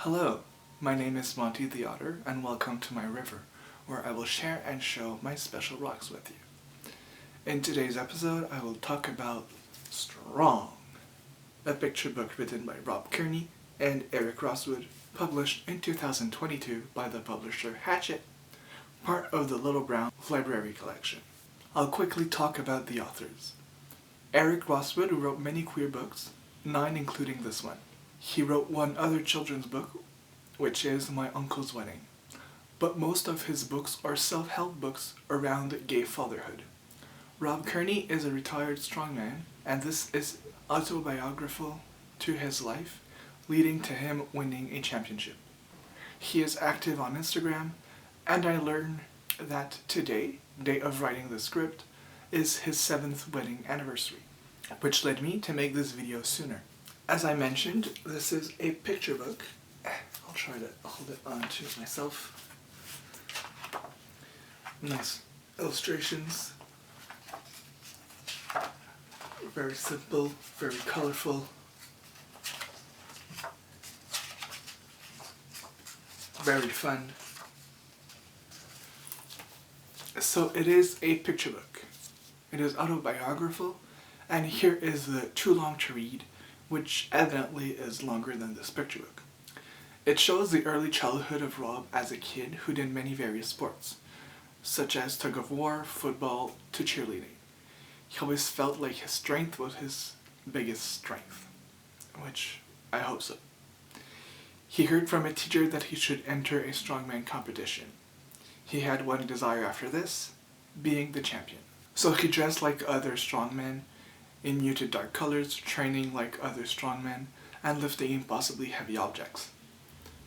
Hello, my name is Monty the Otter, and welcome to my river, where I will share and show my special rocks with you. In today's episode, I will talk about Strong, a picture book written by Rob Kearny and Eric Rosswood, published in 2022 by the publisher Hachette, part of the Little Brown Library collection. I'll quickly talk about the authors. Eric Rosswood wrote many queer books, 9 including this one. He wrote one other children's book, which is My Uncle's Wedding, but most of his books are self-help books around gay fatherhood. Rob Kearny is a retired strongman, and this is autobiographical to his life, leading to him winning a championship. He is active on Instagram, and I learned that today, day of writing the script, is his 7th wedding anniversary, which led me to make this video sooner. As I mentioned, this is a picture book. I'll try to hold it onto myself. Nice illustrations. Very simple, very colorful. Very fun. So it is a picture book. It is autobiographical, and here is the Too Long to Read, which evidently is longer than this picture book. It shows the early childhood of Rob as a kid who did many various sports, such as tug of war, football, to cheerleading. He always felt like his strength was his biggest strength, which I hope so. He heard from a teacher that he should enter a strongman competition. He had one desire after this, being the champion. So he dressed like other strongmen, in muted dark colors, training like other strongmen, and lifting impossibly heavy objects.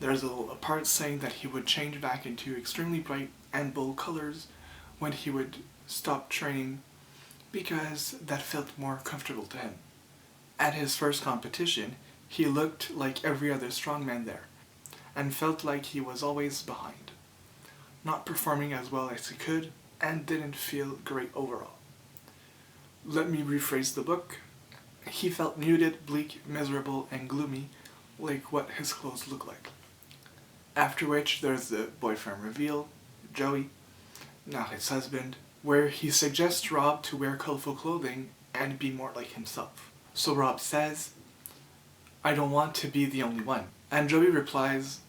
There's a little part saying that he would change back into extremely bright and bold colors when he would stop training because that felt more comfortable to him. At his first competition, he looked like every other strongman there, and felt like he was always behind, not performing as well as he could, and didn't feel great overall. Let me rephrase the book. He felt muted, bleak, miserable, and gloomy, like what his clothes look like. After which there's the boyfriend reveal, Joey, now his husband, where he suggests Rob to wear colorful clothing and be more like himself. So Rob says, "I don't want to be the only one." And Joey replies,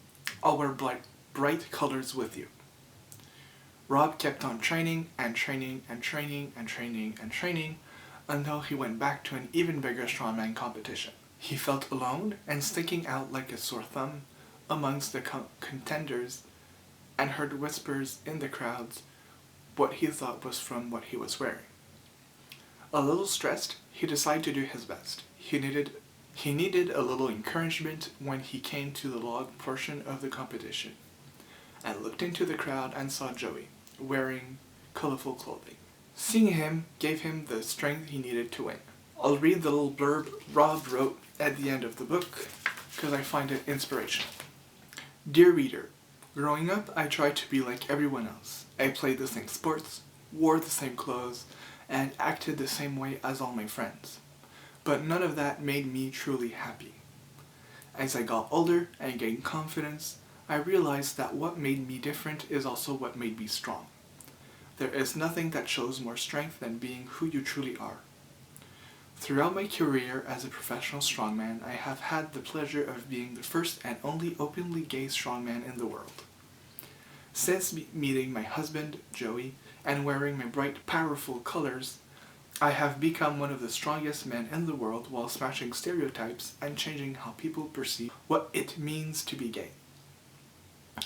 "I'll wear bright colors with you." Rob kept on training and training and training and training and training until he went back to an even bigger strongman competition. He felt alone and sticking out like a sore thumb amongst the contenders, and heard whispers in the crowds what he thought was from what he was wearing. A little stressed, he decided to do his best. He needed a little encouragement when he came to the log portion of the competition, and looked into the crowd and saw Joey, wearing colorful clothing. Seeing him gave him the strength he needed to win. I'll read the little blurb Rob wrote at the end of the book, because I find it inspirational. Dear reader, growing up I tried to be like everyone else. I played the same sports, wore the same clothes, and acted the same way as all my friends. But none of that made me truly happy. As I got older and gained confidence, I realized that what made me different is also what made me strong. There is nothing that shows more strength than being who you truly are. Throughout my career as a professional strongman, I have had the pleasure of being the first and only openly gay strongman in the world. Since meeting my husband, Joey, and wearing my bright, powerful colors, I have become one of the strongest men in the world while smashing stereotypes and changing how people perceive what it means to be gay.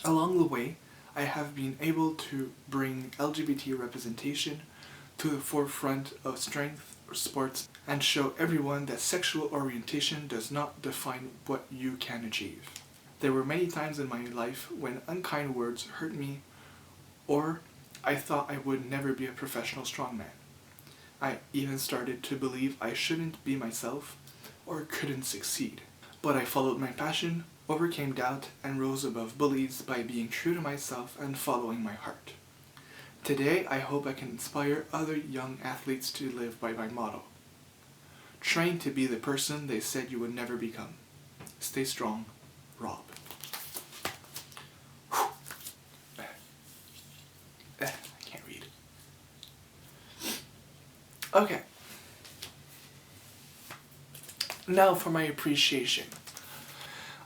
Along the way, I have been able to bring LGBT representation to the forefront of strength or sports and show everyone that sexual orientation does not define what you can achieve. There were many times in my life when unkind words hurt me, or I thought I would never be a professional strongman. I even started to believe I shouldn't be myself or couldn't succeed. But I followed my passion, overcame doubt, and rose above bullies by being true to myself and following my heart. Today, I hope I can inspire other young athletes to live by my motto. Train to be the person they said you would never become. Stay strong, Rob. Okay. Now for my appreciation.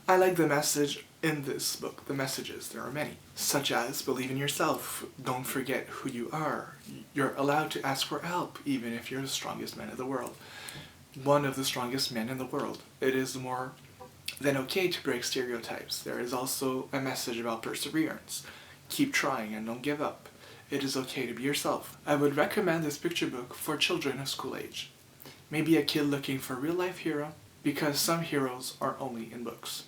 I like the message in this book, the messages, there are many, such as believe in yourself, don't forget who you are, you're allowed to ask for help even if you're the strongest man in the world, one of the strongest men in the world. It is more than okay to break stereotypes. There is also a message about perseverance. Keep trying and don't give up. It is okay to be yourself. I would recommend this picture book for children of school age. Maybe a kid looking for a real life hero, because some heroes are only in books.